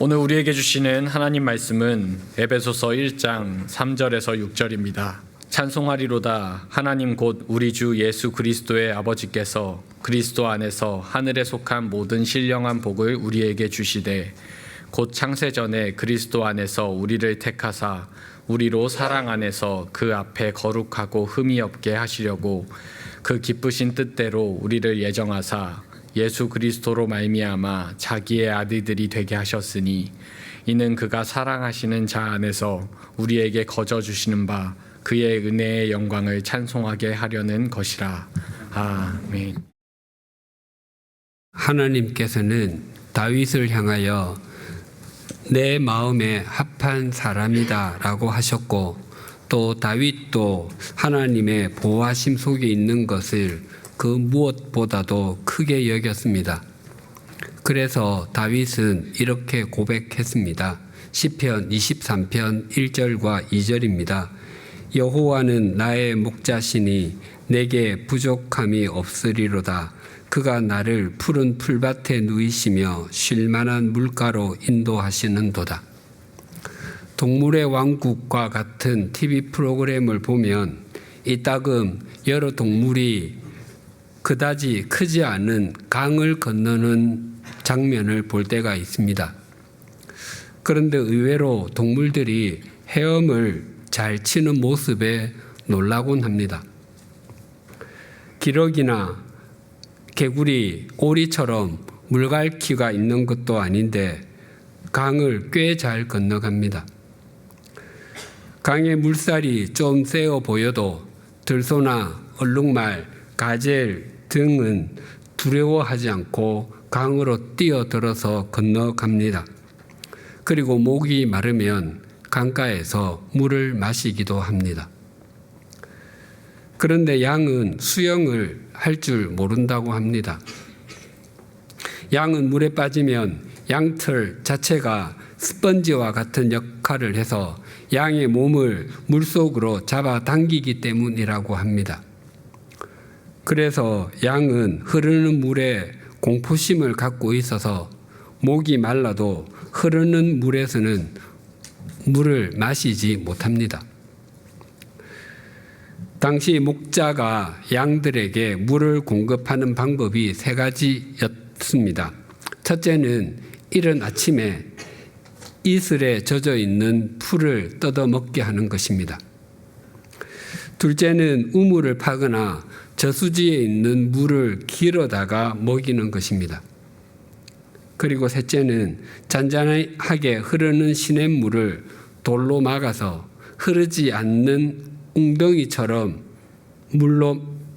오늘 우리에게 주시는 하나님 말씀은 에베소서 1장 3절에서 6절입니다. 찬송하리로다 하나님 곧 우리 주 예수 그리스도의 아버지께서 그리스도 안에서 하늘에 속한 모든 신령한 복을 우리에게 주시되 곧 창세전에 그리스도 안에서 우리를 택하사 우리로 사랑 안에서 그 앞에 거룩하고 흠이 없게 하시려고 그 기쁘신 뜻대로 우리를 예정하사 예수 그리스도로 말미암아 자기의 아들들이 되게 하셨으니 이는 그가 사랑하시는 자 안에서 우리에게 거저 주시는 바 그의 은혜의 영광을 찬송하게 하려는 것이라. 아멘. 하나님께서는 다윗을 향하여 내 마음에 합한 사람이다 라고 하셨고, 또 다윗도 하나님의 보호하심 속에 있는 것을 그 무엇보다도 크게 여겼습니다. 그래서 다윗은 이렇게 고백했습니다. 시편 23편 1절과 2절입니다. 여호와는 나의 목자시니 내게 부족함이 없으리로다. 그가 나를 푸른 풀밭에 누이시며 쉴만한 물가로 인도하시는도다. 동물의 왕국과 같은 TV 프로그램을 보면 이따금 여러 동물이 그다지 크지 않은 강을 건너는 장면을 볼 때가 있습니다. 그런데 의외로 동물들이 헤엄을 잘 치는 모습에 놀라곤 합니다. 기러기나 개구리, 오리처럼 물갈퀴가 있는 것도 아닌데 강을 꽤 잘 건너갑니다. 강의 물살이 좀 세어 보여도 들소나 얼룩말, 가젤 등은 두려워하지 않고 강으로 뛰어들어서 건너갑니다. 그리고 목이 마르면 강가에서 물을 마시기도 합니다. 그런데 양은 수영을 할 줄 모른다고 합니다. 양은 물에 빠지면 양털 자체가 스펀지와 같은 역할을 해서 양의 몸을 물속으로 잡아당기기 때문이라고 합니다. 그래서 양은 흐르는 물에 공포심을 갖고 있어서 목이 말라도 흐르는 물에서는 물을 마시지 못합니다. 당시 목자가 양들에게 물을 공급하는 방법이 3가지였습니다. 첫째는 이른 아침에 이슬에 젖어 있는 풀을 뜯어 먹게 하는 것입니다. 둘째는 우물을 파거나 저수지에 있는 물을 길어다가 먹이는 것입니다. 그리고 셋째는 잔잔하게 흐르는 시냇물을 돌로 막아서 흐르지 않는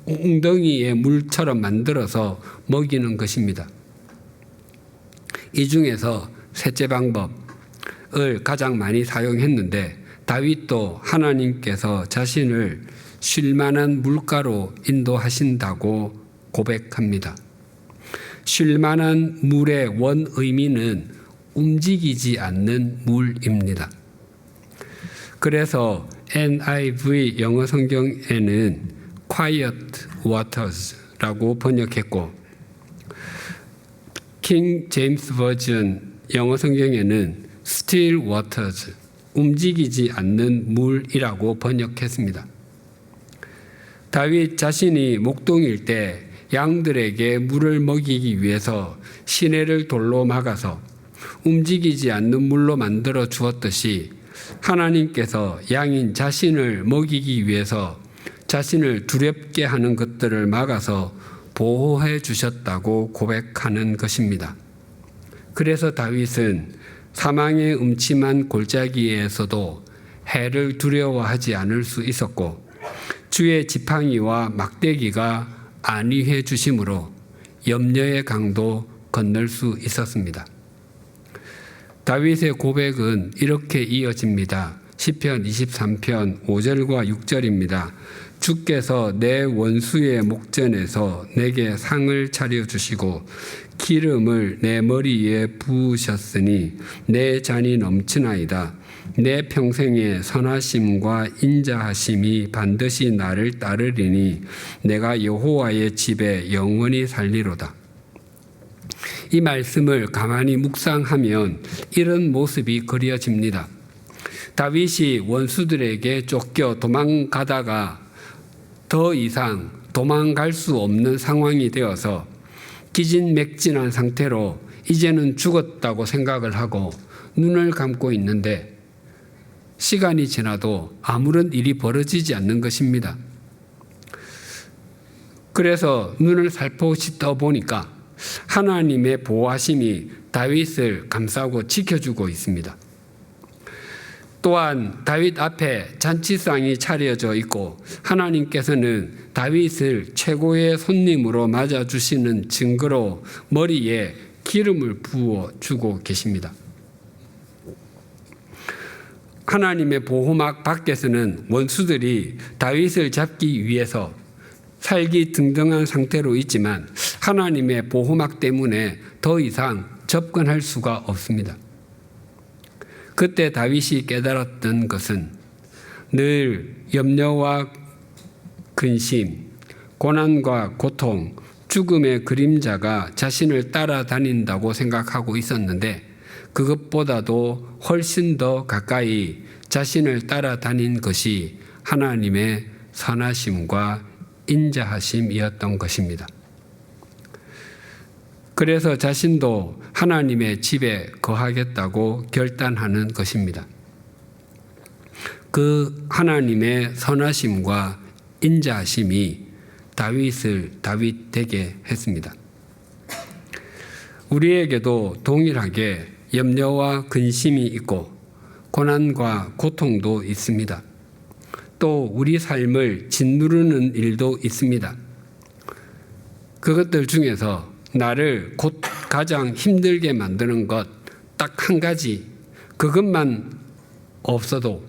웅덩이의 물처럼 만들어서 먹이는 것입니다. 이 중에서 셋째 방법을 가장 많이 사용했는데 다윗도 하나님께서 자신을 쉴만한 물가로 인도하신다고 고백합니다. 쉴만한 물의 원 의미는 움직이지 않는 물입니다. 그래서 NIV 영어 성경에는 Quiet Waters라고 번역했고, 킹 제임스 버전 영어 성경에는 Still Waters, 움직이지 않는 물이라고 번역했습니다. 다윗 자신이 목동일 때 양들에게 물을 먹이기 위해서 시내를 돌로 막아서 움직이지 않는 물로 만들어 주었듯이 하나님께서 양인 자신을 먹이기 위해서 자신을 두렵게 하는 것들을 막아서 보호해 주셨다고 고백하는 것입니다. 그래서 다윗은 사망의 음침한 골짜기에서도 해를 두려워하지 않을 수 있었고, 주의 지팡이와 막대기가 안위해 주심으로 염려의 강도 건널 수 있었습니다. 다윗의 고백은 이렇게 이어집니다. 시편 23편 5절과 6절입니다. 주께서 내 원수의 목전에서 내게 상을 차려주시고 기름을 내 머리에 부으셨으니 내 잔이 넘치나이다. 내 평생의 선하심과 인자하심이 반드시 나를 따르리니 내가 여호와의 집에 영원히 살리로다. 이 말씀을 가만히 묵상하면 이런 모습이 그려집니다. 다윗이 원수들에게 쫓겨 도망가다가 더 이상 도망갈 수 없는 상황이 되어서 기진맥진한 상태로 이제는 죽었다고 생각을 하고 눈을 감고 있는데 시간이 지나도 아무런 일이 벌어지지 않는 것입니다. 그래서 눈을 살포시 떠보니까 하나님의 보호하심이 다윗을 감싸고 지켜주고 있습니다. 또한 다윗 앞에 잔치상이 차려져 있고 하나님께서는 다윗을 최고의 손님으로 맞아주시는 증거로 머리에 기름을 부어주고 계십니다. 하나님의 보호막 밖에서는 원수들이 다윗을 잡기 위해서 살기 등등한 상태로 있지만 하나님의 보호막 때문에 더 이상 접근할 수가 없습니다. 그때 다윗이 깨달았던 것은 늘 염려와 근심, 고난과 고통, 죽음의 그림자가 자신을 따라다닌다고 생각하고 있었는데 그것보다도 훨씬 더 가까이 자신을 따라다닌 것이 하나님의 선하심과 인자하심이었던 것입니다. 그래서 자신도 하나님의 집에 거하겠다고 결단하는 것입니다. 그 하나님의 선하심과 인자하심이 다윗을 다윗 되게 했습니다. 우리에게도 동일하게 염려와 근심이 있고 고난과 고통도 있습니다. 또 우리 삶을 짓누르는 일도 있습니다. 그것들 중에서 나를 곧 가장 힘들게 만드는 것 딱 한 가지, 그것만 없어도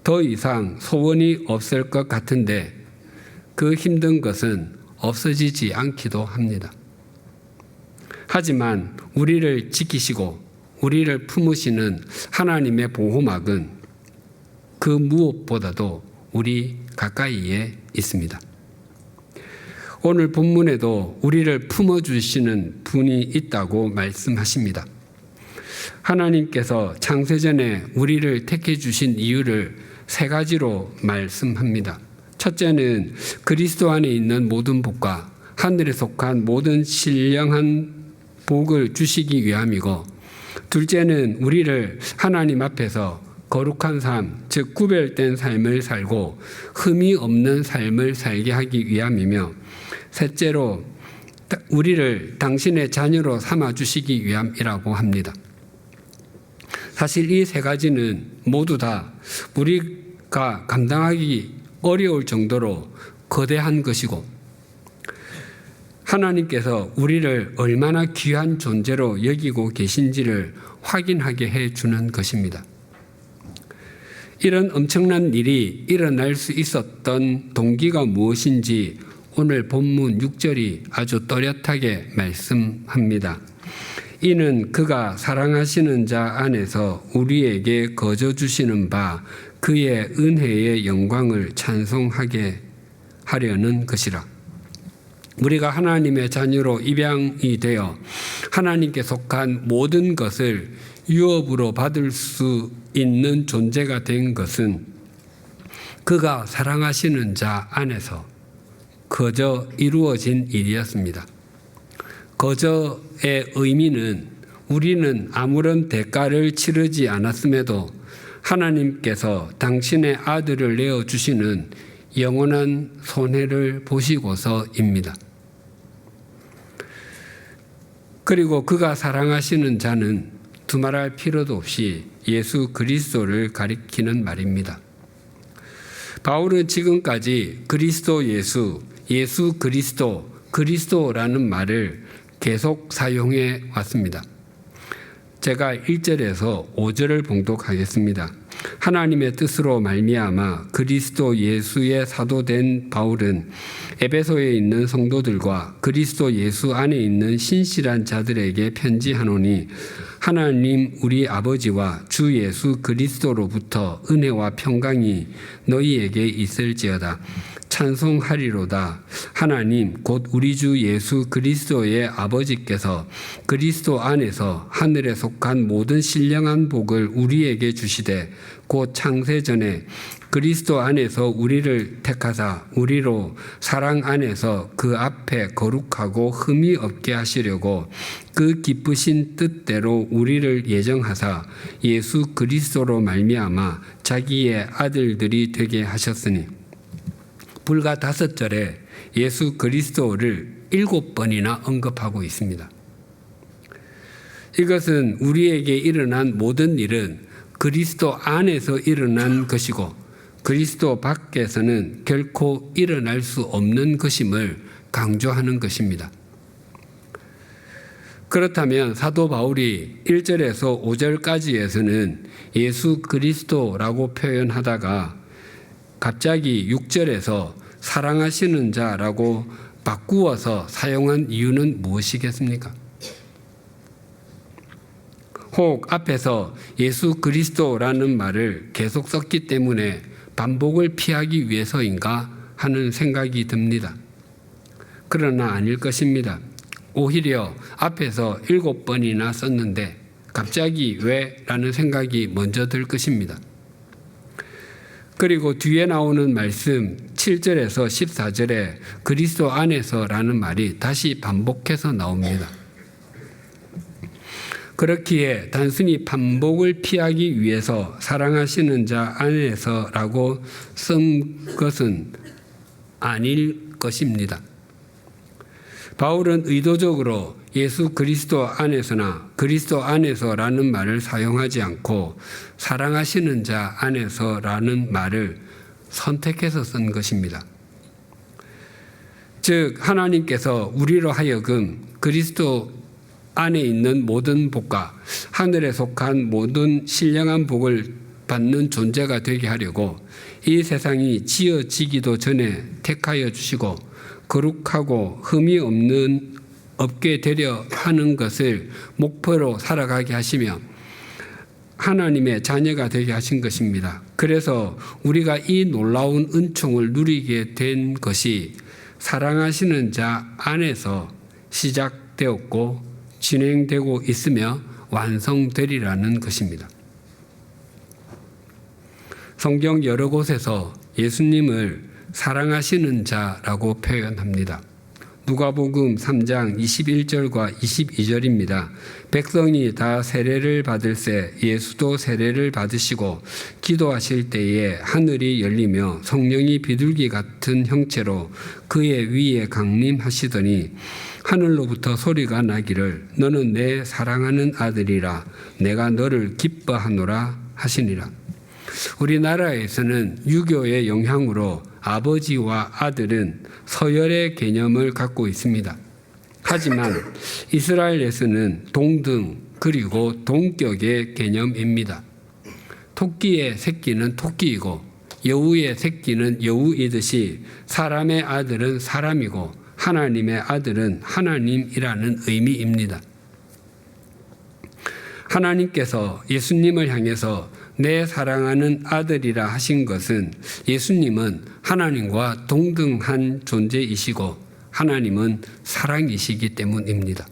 더 이상 소원이 없을 것 같은데 그 힘든 것은 없어지지 않기도 합니다. 하지만 우리를 지키시고 우리를 품으시는 하나님의 보호막은 그 무엇보다도 우리 가까이에 있습니다. 오늘 본문에도 우리를 품어주시는 분이 있다고 말씀하십니다. 하나님께서 창세전에 우리를 택해 주신 이유를 세 가지로 말씀합니다. 첫째는 그리스도 안에 있는 모든 복과 하늘에 속한 모든 신령한 복을 주시기 위함이고, 둘째는 우리를 하나님 앞에서 거룩한 삶, 즉 구별된 삶을 살고 흠이 없는 삶을 살게 하기 위함이며, 셋째로 우리를 당신의 자녀로 삼아주시기 위함이라고 합니다. 사실 이 세 가지는 모두 다 우리가 감당하기 어려울 정도로 거대한 것이고 하나님께서 우리를 얼마나 귀한 존재로 여기고 계신지를 확인하게 해주는 것입니다. 이런 엄청난 일이 일어날 수 있었던 동기가 무엇인지 오늘 본문 6절이 아주 또렷하게 말씀합니다. 이는 그가 사랑하시는 자 안에서 우리에게 거저 주시는 바 그의 은혜의 영광을 찬송하게 하려는 것이라. 우리가 하나님의 자녀로 입양이 되어 하나님께 속한 모든 것을 유업으로 받을 수 있는 존재가 된 것은 그가 사랑하시는 자 안에서 거저 이루어진 일이었습니다. 거저의 의미는 우리는 아무런 대가를 치르지 않았음에도 하나님께서 당신의 아들을 내어주시는 영원한 손해를 보시고서입니다. 그리고 그가 사랑하시는 자는 두말할 필요도 없이 예수 그리스도를 가리키는 말입니다. 바울은 지금까지 그리스도 예수, 예수 그리스도, 그리스도라는 말을 계속 사용해 왔습니다. 제가 1절에서 5절을 봉독하겠습니다. 하나님의 뜻으로 말미암아 그리스도 예수의 사도된 바울은 에베소에 있는 성도들과 그리스도 예수 안에 있는 신실한 자들에게 편지하노니 하나님 우리 아버지와 주 예수 그리스도로부터 은혜와 평강이 너희에게 있을지어다. 찬송하리로다. 하나님 곧 우리 주 예수 그리스도의 아버지께서 그리스도 안에서 하늘에 속한 모든 신령한 복을 우리에게 주시되 곧 창세전에 그리스도 안에서 우리를 택하사 우리로 사랑 안에서 그 앞에 거룩하고 흠이 없게 하시려고 그 기쁘신 뜻대로 우리를 예정하사 예수 그리스도로 말미암아 자기의 아들들이 되게 하셨으니 불과 5절에 예수 그리스도를 7번이나 언급하고 있습니다. 이것은 우리에게 일어난 모든 일은 그리스도 안에서 일어난 것이고 그리스도 밖에서는 결코 일어날 수 없는 것임을 강조하는 것입니다. 그렇다면 사도 바울이 1절에서 5절까지에서는 예수 그리스도라고 표현하다가 갑자기 6절에서 사랑하시는 자라고 바꾸어서 사용한 이유는 무엇이겠습니까? 혹 앞에서 예수 그리스도라는 말을 계속 썼기 때문에 반복을 피하기 위해서인가 하는 생각이 듭니다. 그러나 아닐 것입니다. 오히려 앞에서 7번이나 썼는데 갑자기 왜? 라는 생각이 먼저 들 것입니다. 그리고 뒤에 나오는 말씀 7절에서 14절에 그리스도 안에서라는 말이 다시 반복해서 나옵니다. 그렇기에 단순히 반복을 피하기 위해서 사랑하시는 자 안에서라고 쓴 것은 아닐 것입니다. 바울은 의도적으로 예수 그리스도 안에서나 그리스도 안에서라는 말을 사용하지 않고 사랑하시는 자 안에서라는 말을 선택해서 쓴 것입니다. 즉 하나님께서 우리로 하여금 그리스도 안에 있는 모든 복과 하늘에 속한 모든 신령한 복을 받는 존재가 되게 하려고 이 세상이 지어지기도 전에 택하여 주시고 거룩하고 흠이 없게 되려 하는 것을 목표로 살아가게 하시며 하나님의 자녀가 되게 하신 것입니다. 그래서 우리가 이 놀라운 은총을 누리게 된 것이 사랑하시는 자 안에서 시작되었고 진행되고 있으며 완성되리라는 것입니다. 성경 여러 곳에서 예수님을 사랑하시는 자라고 표현합니다. 누가복음 3장 21절과 22절입니다. 백성이 다 세례를 받을새 예수도 세례를 받으시고 기도하실 때에 하늘이 열리며 성령이 비둘기 같은 형체로 그의 위에 강림하시더니 하늘로부터 소리가 나기를 너는 내 사랑하는 아들이라 내가 너를 기뻐하노라 하시니라. 우리나라에서는 유교의 영향으로 아버지와 아들은 서열의 개념을 갖고 있습니다. 하지만 이스라엘에서는 동등 그리고 동격의 개념입니다. 토끼의 새끼는 토끼이고 여우의 새끼는 여우이듯이 사람의 아들은 사람이고 하나님의 아들은 하나님이라는 의미입니다. 하나님께서 예수님을 향해서 내 사랑하는 아들이라 하신 것은 예수님은 하나님과 동등한 존재이시고 하나님은 사랑이시기 때문입니다.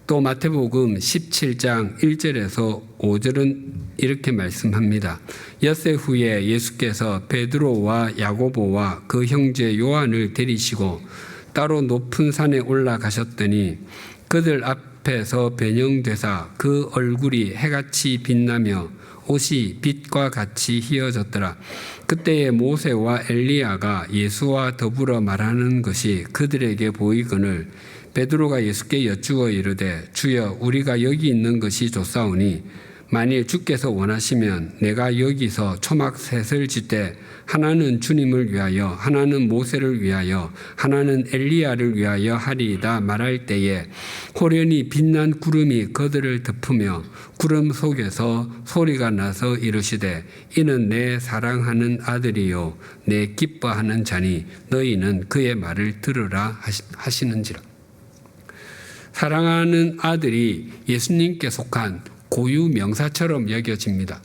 또 마태복음 17장 1절에서 5절은 이렇게 말씀합니다. 엿새 후에 예수께서 베드로와 야고보와 그 형제 요한을 데리시고 따로 높은 산에 올라가셨더니 그들 앞에서 변형되사 그 얼굴이 해같이 빛나며 옷이 빛과 같이 휘어졌더라. 그때에 모세와 엘리야가 예수와 더불어 말하는 것이 그들에게 보이거늘 베드로가 예수께 여쭈어 이르되 주여 우리가 여기 있는 것이 좋사오니 만일 주께서 원하시면 내가 여기서 초막 셋을 짓되 하나는 주님을 위하여 하나는 모세를 위하여 하나는 엘리야를 위하여 하리이다 말할 때에 호련히 빛난 구름이 그들을 덮으며 구름 속에서 소리가 나서 이르시되 이는 내 사랑하는 아들이요 내 기뻐하는 자니 너희는 그의 말을 들으라 하시는지라. 사랑하는 아들이 예수님께 속한 고유 명사처럼 여겨집니다.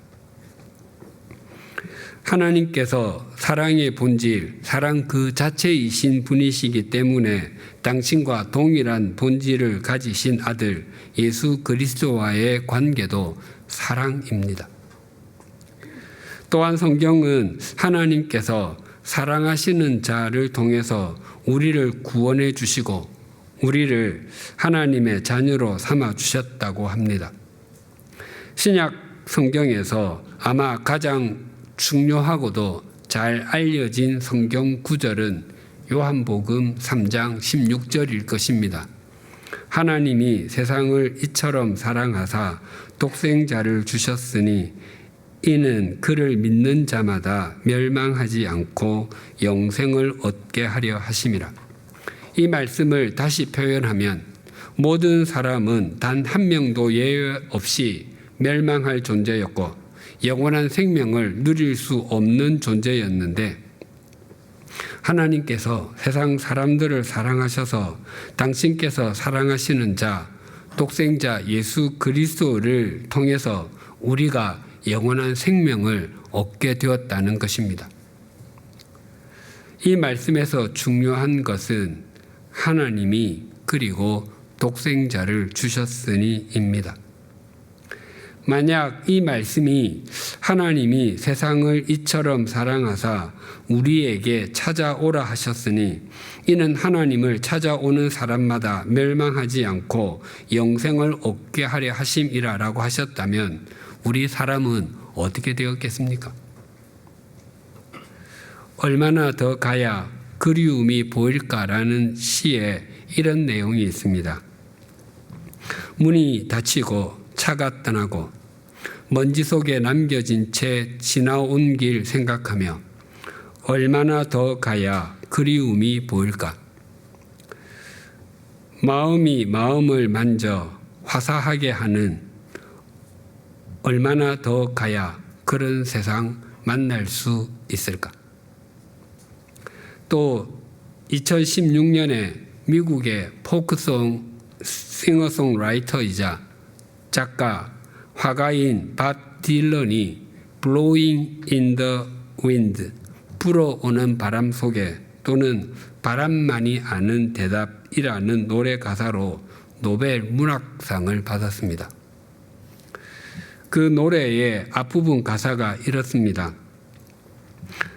하나님께서 사랑의 본질, 사랑 그 자체이신 분이시기 때문에 당신과 동일한 본질을 가지신 아들 예수 그리스도와의 관계도 사랑입니다. 또한 성경은 하나님께서 사랑하시는 자를 통해서 우리를 구원해 주시고 우리를 하나님의 자녀로 삼아 주셨다고 합니다. 신약 성경에서 아마 가장 중요하고도 잘 알려진 성경 구절은 요한복음 3장 16절일 것입니다. 하나님이 세상을 이처럼 사랑하사 독생자를 주셨으니 이는 그를 믿는 자마다 멸망하지 않고 영생을 얻게 하려 하심이라. 이 말씀을 다시 표현하면 모든 사람은 단 한 명도 예외 없이 멸망할 존재였고 영원한 생명을 누릴 수 없는 존재였는데 하나님께서 세상 사람들을 사랑하셔서 당신께서 사랑하시는 자 독생자 예수 그리스도를 통해서 우리가 영원한 생명을 얻게 되었다는 것입니다. 이 말씀에서 중요한 것은 하나님이 그리고 독생자를 주셨으니입니다. 만약 이 말씀이 하나님이 세상을 이처럼 사랑하사 우리에게 찾아오라 하셨으니 이는 하나님을 찾아오는 사람마다 멸망하지 않고 영생을 얻게 하려 하심이라라고 하셨다면 우리 사람은 어떻게 되었겠습니까? 얼마나 더 가야 그리움이 보일까라는 시에 이런 내용이 있습니다. 문이 닫히고 차가 떠나고 먼지 속에 남겨진 채 지나온 길 생각하며 얼마나 더 가야 그리움이 보일까? 마음이 마음을 만져 화사하게 하는 얼마나 더 가야 그런 세상 만날 수 있을까? 또 2016년에 미국의 포크송 싱어송라이터이자 작가, 화가인 밥 딜런이 Blowing in the Wind, 불어오는 바람 속에 또는 바람만이 아는 대답이라는 노래 가사로 노벨 문학상을 받았습니다. 그 노래의 앞부분 가사가 이렇습니다.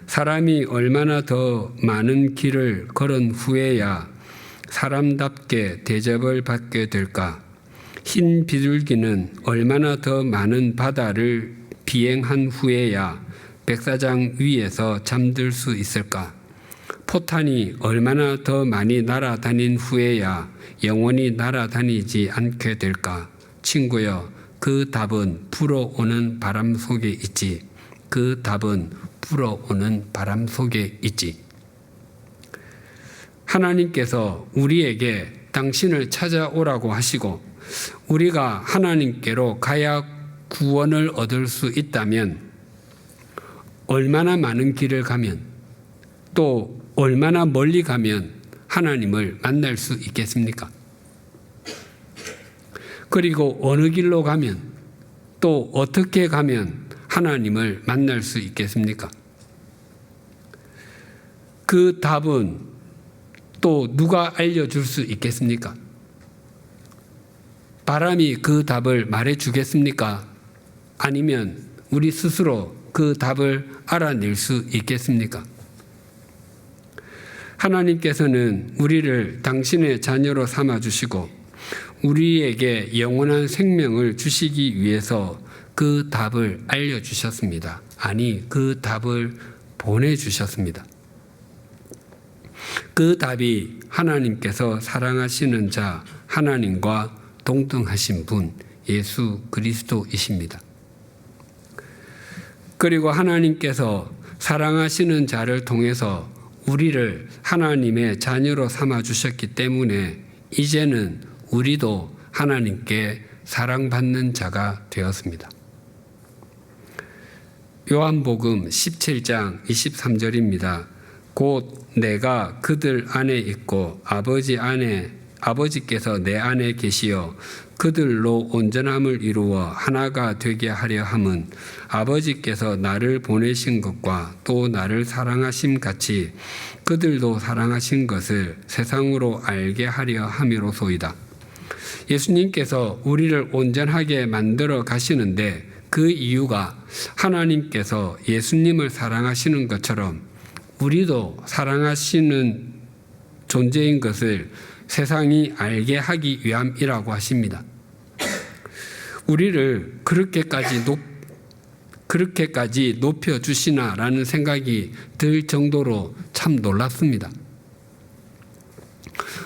사람이 얼마나 더 많은 길을 걸은 후에야 사람답게 대접을 받게 될까? 흰 비둘기는 얼마나 더 많은 바다를 비행한 후에야 백사장 위에서 잠들 수 있을까? 포탄이 얼마나 더 많이 날아다닌 후에야 영원히 날아다니지 않게 될까? 친구여, 그 답은 불어오는 바람 속에 있지. 그 답은 불어오는 바람 속에 있지. 하나님께서 우리에게 당신을 찾아오라고 하시고 우리가 하나님께로 가야 구원을 얻을 수 있다면 얼마나 많은 길을 가면 또 얼마나 멀리 가면 하나님을 만날 수 있겠습니까? 그리고 어느 길로 가면 또 어떻게 가면 하나님을 만날 수 있겠습니까? 그 답은 또 누가 알려줄 수 있겠습니까? 바람이 그 답을 말해주겠습니까? 아니면 우리 스스로 그 답을 알아낼 수 있겠습니까? 하나님께서는 우리를 당신의 자녀로 삼아주시고 우리에게 영원한 생명을 주시기 위해서 그 답을 알려주셨습니다. 아니, 그 답을 보내주셨습니다. 그 답이 하나님께서 사랑하시는 자 하나님과 동등하신 분 예수 그리스도이십니다. 그리고 하나님께서 사랑하시는 자를 통해서 우리를 하나님의 자녀로 삼아 주셨기 때문에 이제는 우리도 하나님께 사랑받는 자가 되었습니다. 요한복음 17장 23절입니다. 곧 내가 그들 안에 있고 아버지께서 내 안에 계시어 그들로 온전함을 이루어 하나가 되게 하려 함은 아버지께서 나를 보내신 것과 또 나를 사랑하심 같이 그들도 사랑하신 것을 세상으로 알게 하려 함이로소이다. 예수님께서 우리를 온전하게 만들어 가시는데 그 이유가 하나님께서 예수님을 사랑하시는 것처럼 우리도 사랑하시는 존재인 것을 세상이 알게 하기 위함이라고 하십니다. 우리를 그렇게까지 높여주시나라는 생각이 들 정도로 참 놀랐습니다.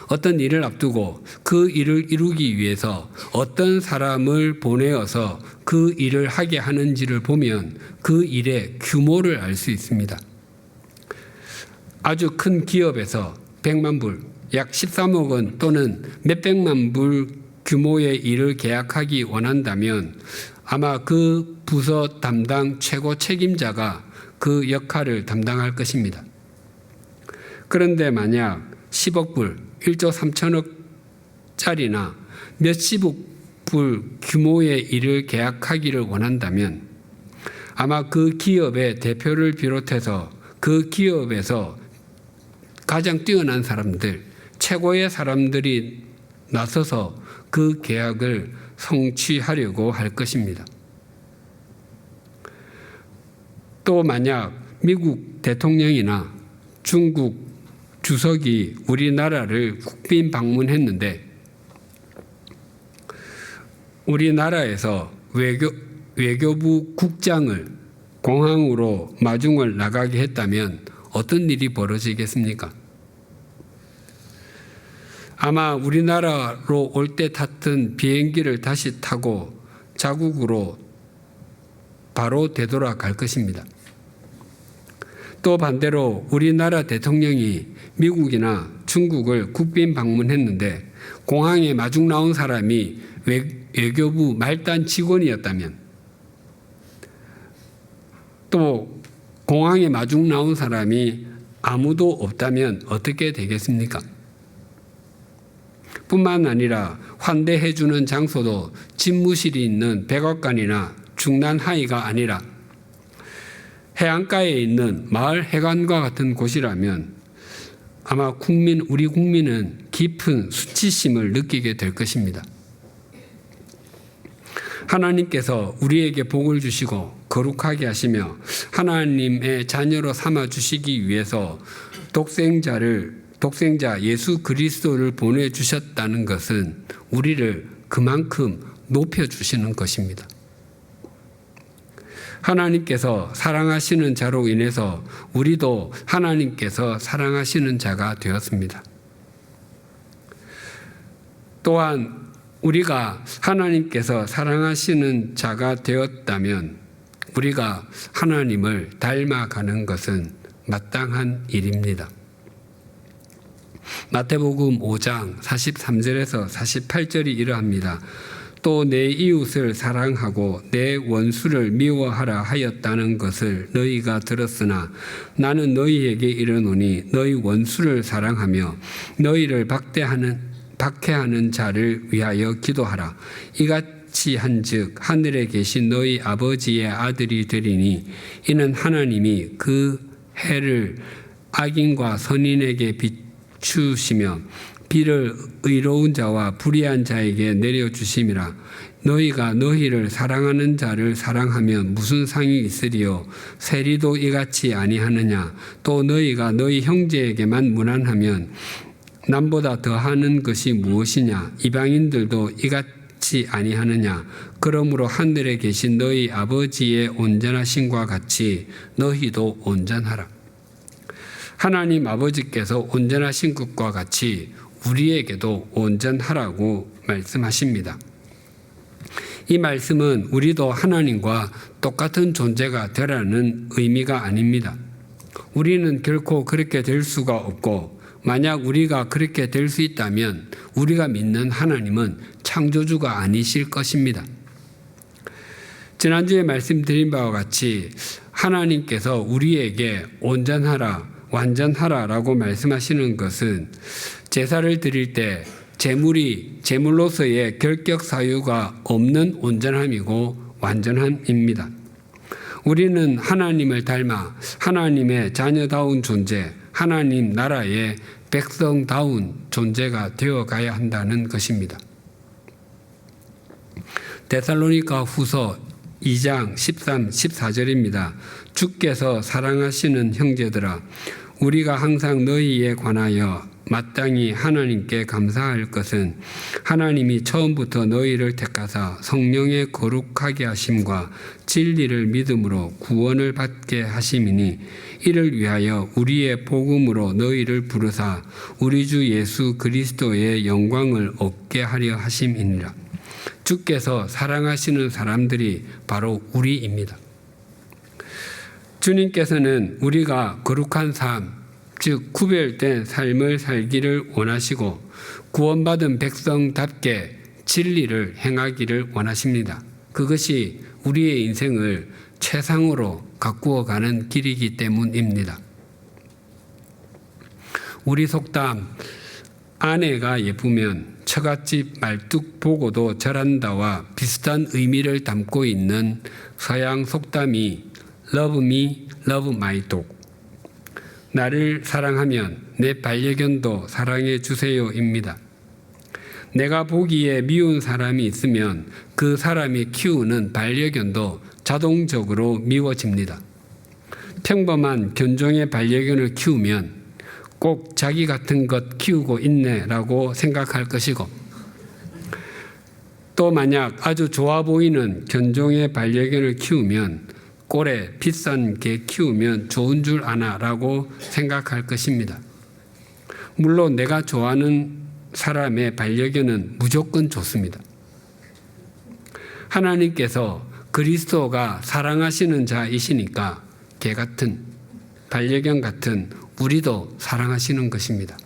어떤 일을 앞두고 그 일을 이루기 위해서 어떤 사람을 보내어서 그 일을 하게 하는지를 보면 그 일의 규모를 알 수 있습니다. 아주 큰 기업에서 100만 불, 약 13억 원 또는 몇백만 불 규모의 일을 계약하기 원한다면 아마 그 부서 담당 최고 책임자가 그 역할을 담당할 것입니다. 그런데 만약 10억 불, 1조 3천억짜리나 몇십억 불 규모의 일을 계약하기를 원한다면 아마 그 기업의 대표를 비롯해서 그 기업에서 가장 뛰어난 사람들, 최고의 사람들이 나서서 그 계약을 성취하려고 할 것입니다. 또 만약 미국 대통령이나 중국 주석이 우리나라를 국빈 방문했는데 우리나라에서 외교부 국장을 공항으로 마중을 나가게 했다면 어떤 일이 벌어지겠습니까? 아마 우리나라로 올 때 탔던 비행기를 다시 타고 자국으로 바로 되돌아갈 것입니다. 또 반대로 우리나라 대통령이 미국이나 중국을 국빈 방문했는데 공항에 마중 나온 사람이 외교부 말단 직원이었다면 또 공항에 마중 나온 사람이 아무도 없다면 어떻게 되겠습니까? 뿐만 아니라 환대해주는 장소도 집무실이 있는 백악관이나 중난하이가 아니라 해안가에 있는 마을 해관과 같은 곳이라면 아마 우리 국민은 깊은 수치심을 느끼게 될 것입니다. 하나님께서 우리에게 복을 주시고 거룩하게 하시며 하나님의 자녀로 삼아 주시기 위해서 독생자 예수 그리스도를 보내주셨다는 것은 우리를 그만큼 높여주시는 것입니다. 하나님께서 사랑하시는 자로 인해서 우리도 하나님께서 사랑하시는 자가 되었습니다. 또한 우리가 하나님께서 사랑하시는 자가 되었다면 우리가 하나님을 닮아가는 것은 마땅한 일입니다. 마태복음 5장 43절에서 48절이 이러합니다. 또 내 이웃을 사랑하고 내 원수를 미워하라 하였다는 것을 너희가 들었으나 나는 너희에게 이르노니 너희 원수를 사랑하며 너희를 박해하는 자를 위하여 기도하라. 이같이 한즉 하늘에 계신 너희 아버지의 아들이 되리니 이는 하나님이 그 해를 악인과 선인에게 비추시며 비를 의로운 자와 불의한 자에게 내려주심이라. 너희가 너희를 사랑하는 자를 사랑하면 무슨 상이 있으리요? 세리도 이같이 아니하느냐? 또 너희가 너희 형제에게만 무난하면 남보다 더하는 것이 무엇이냐? 이방인들도 이같이 아니하느냐? 그러므로 하늘에 계신 너희 아버지의 온전하심과 같이 너희도 온전하라. 하나님 아버지께서 온전하신 것과 같이 우리에게도 온전하라고 말씀하십니다. 이 말씀은 우리도 하나님과 똑같은 존재가 되라는 의미가 아닙니다. 우리는 결코 그렇게 될 수가 없고 만약 우리가 그렇게 될 수 있다면 우리가 믿는 하나님은 창조주가 아니실 것입니다. 지난주에 말씀드린 바와 같이 하나님께서 우리에게 온전하라, 완전하라라고 말씀하시는 것은 제사를 드릴 때 재물로서의 결격 사유가 없는 온전함이고 완전함입니다. 우리는 하나님을 닮아 하나님의 자녀다운 존재, 하나님 나라의 백성다운 존재가 되어가야 한다는 것입니다. 데살로니가 후서 2장 13, 14절입니다. 주께서 사랑하시는 형제들아, 우리가 항상 너희에 관하여 마땅히 하나님께 감사할 것은 하나님이 처음부터 너희를 택하사 성령의 거룩하게 하심과 진리를 믿음으로 구원을 받게 하심이니, 이를 위하여 우리의 복음으로 너희를 부르사 우리 주 예수 그리스도의 영광을 얻게 하려 하심이니라. 주께서 사랑하시는 사람들이 바로 우리입니다. 주님께서는 우리가 거룩한 삶, 즉 구별된 삶을 살기를 원하시고 구원받은 백성답게 진리를 행하기를 원하십니다. 그것이 우리의 인생을 최상으로 가꾸어가는 길이기 때문입니다. 우리 속담 아내가 예쁘면 처갓집 말뚝 보고도 절한다와 비슷한 의미를 담고 있는 서양 속담이 Love me, love my dog. 나를 사랑하면 내 반려견도 사랑해 주세요입니다. 내가 보기에 미운 사람이 있으면 그 사람이 키우는 반려견도 자동적으로 미워집니다. 평범한 견종의 반려견을 키우면 꼭 자기 같은 것 키우고 있네라고 생각할 것이고, 또 만약 아주 좋아 보이는 견종의 반려견을 키우면 꼴에 비싼 개 키우면 좋은 줄 아나라고 생각할 것입니다. 물론 내가 좋아하는 사람의 반려견은 무조건 좋습니다. 하나님께서 그리스도가 사랑하시는 자이시니까 개 같은, 반려견 같은 우리도 사랑하시는 것입니다.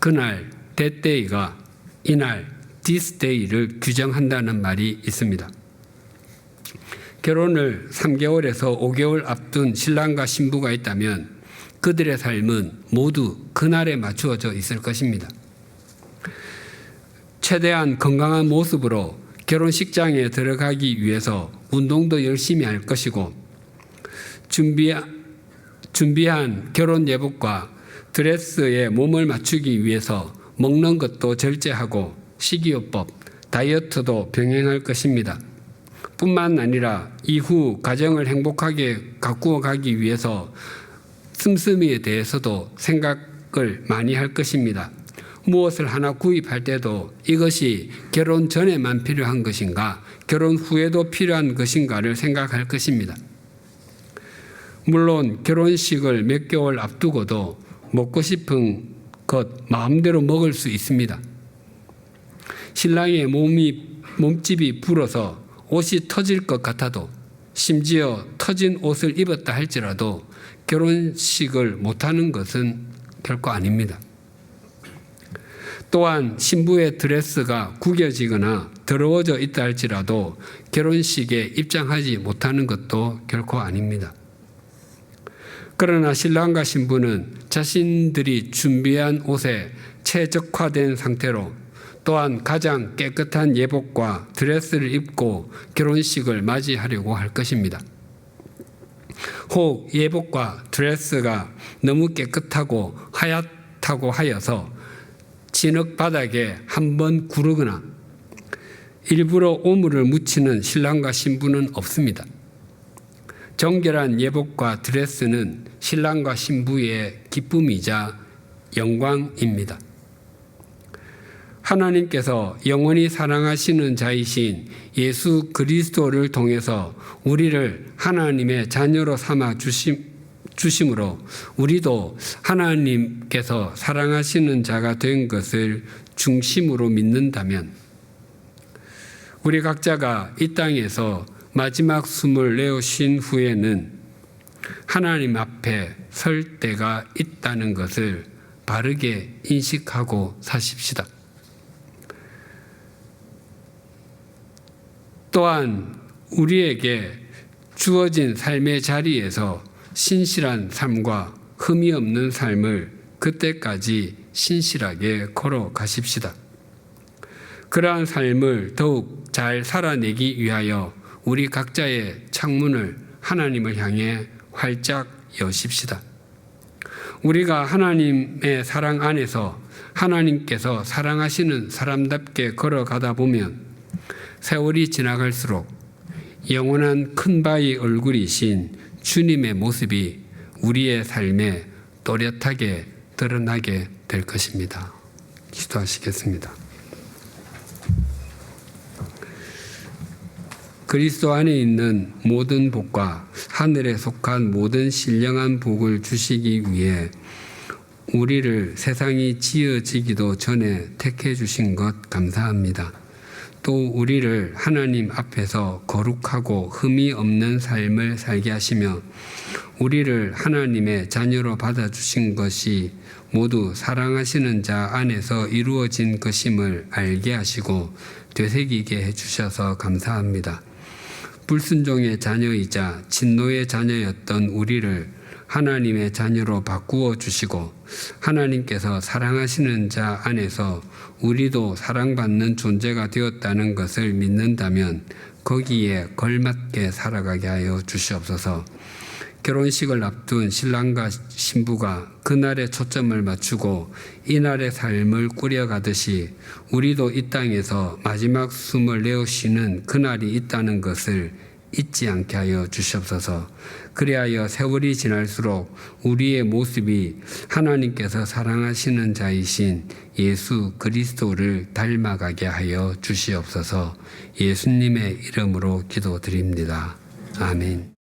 그날 that day가 이날 this day를 규정한다는 말이 있습니다. 결혼을 3개월에서 5개월 앞둔 신랑과 신부가 있다면 그들의 삶은 모두 그날에 맞추어져 있을 것입니다. 최대한 건강한 모습으로 결혼식장에 들어가기 위해서 운동도 열심히 할 것이고, 준비한 결혼 예복과 드레스에 몸을 맞추기 위해서 먹는 것도 절제하고 식이요법, 다이어트도 병행할 것입니다. 뿐만 아니라 이후 가정을 행복하게 가꾸어 가기 위해서 씀씀이에 대해서도 생각을 많이 할 것입니다. 무엇을 하나 구입할 때도 이것이 결혼 전에만 필요한 것인가, 결혼 후에도 필요한 것인가를 생각할 것입니다. 물론 결혼식을 몇 개월 앞두고도 먹고 싶은 것 마음대로 먹을 수 있습니다. 신랑의 몸집이 불어서 옷이 터질 것 같아도, 심지어 터진 옷을 입었다 할지라도 결혼식을 못하는 것은 결코 아닙니다. 또한 신부의 드레스가 구겨지거나 더러워져 있다 할지라도 결혼식에 입장하지 못하는 것도 결코 아닙니다. 그러나 신랑과 신부는 자신들이 준비한 옷에 최적화된 상태로, 또한 가장 깨끗한 예복과 드레스를 입고 결혼식을 맞이하려고 할 것입니다. 혹 예복과 드레스가 너무 깨끗하고 하얗다고 하여서 진흙 바닥에 한번 구르거나 일부러 오물을 묻히는 신랑과 신부는 없습니다. 정결한 예복과 드레스는 신랑과 신부의 기쁨이자 영광입니다. 하나님께서 영원히 사랑하시는 자이신 예수 그리스도를 통해서 우리를 하나님의 자녀로 삼아 주심으로 우리도 하나님께서 사랑하시는 자가 된 것을 중심으로 믿는다면, 우리 각자가 이 땅에서 마지막 숨을 내어 쉰 후에는 하나님 앞에 설 때가 있다는 것을 바르게 인식하고 사십시다. 또한 우리에게 주어진 삶의 자리에서 신실한 삶과 흠이 없는 삶을 그때까지 신실하게 걸어가십시다. 그러한 삶을 더욱 잘 살아내기 위하여 우리 각자의 창문을 하나님을 향해 활짝 여십시다. 우리가 하나님의 사랑 안에서 하나님께서 사랑하시는 사람답게 걸어가다 보면 세월이 지나갈수록 영원한 큰 바위 얼굴이신 주님의 모습이 우리의 삶에 또렷하게 드러나게 될 것입니다. 기도하시겠습니다. 그리스도 안에 있는 모든 복과 하늘에 속한 모든 신령한 복을 주시기 위해 우리를 세상이 지어지기도 전에 택해 주신 것 감사합니다. 또 우리를 하나님 앞에서 거룩하고 흠이 없는 삶을 살게 하시며 우리를 하나님의 자녀로 받아주신 것이 모두 사랑하시는 자 안에서 이루어진 것임을 알게 하시고 되새기게 해주셔서 감사합니다. 불순종의 자녀이자 진노의 자녀였던 우리를 하나님의 자녀로 바꾸어 주시고 하나님께서 사랑하시는 자 안에서 우리도 사랑받는 존재가 되었다는 것을 믿는다면 거기에 걸맞게 살아가게 하여 주시옵소서. 결혼식을 앞둔 신랑과 신부가 그날에 초점을 맞추고 이날의 삶을 꾸려가듯이 우리도 이 땅에서 마지막 숨을 내어 쉬는 그날이 있다는 것을 잊지 않게 하여 주시옵소서. 그리하여 세월이 지날수록 우리의 모습이 하나님께서 사랑하시는 자이신 예수 그리스도를 닮아가게 하여 주시옵소서. 예수님의 이름으로 기도드립니다. 아멘.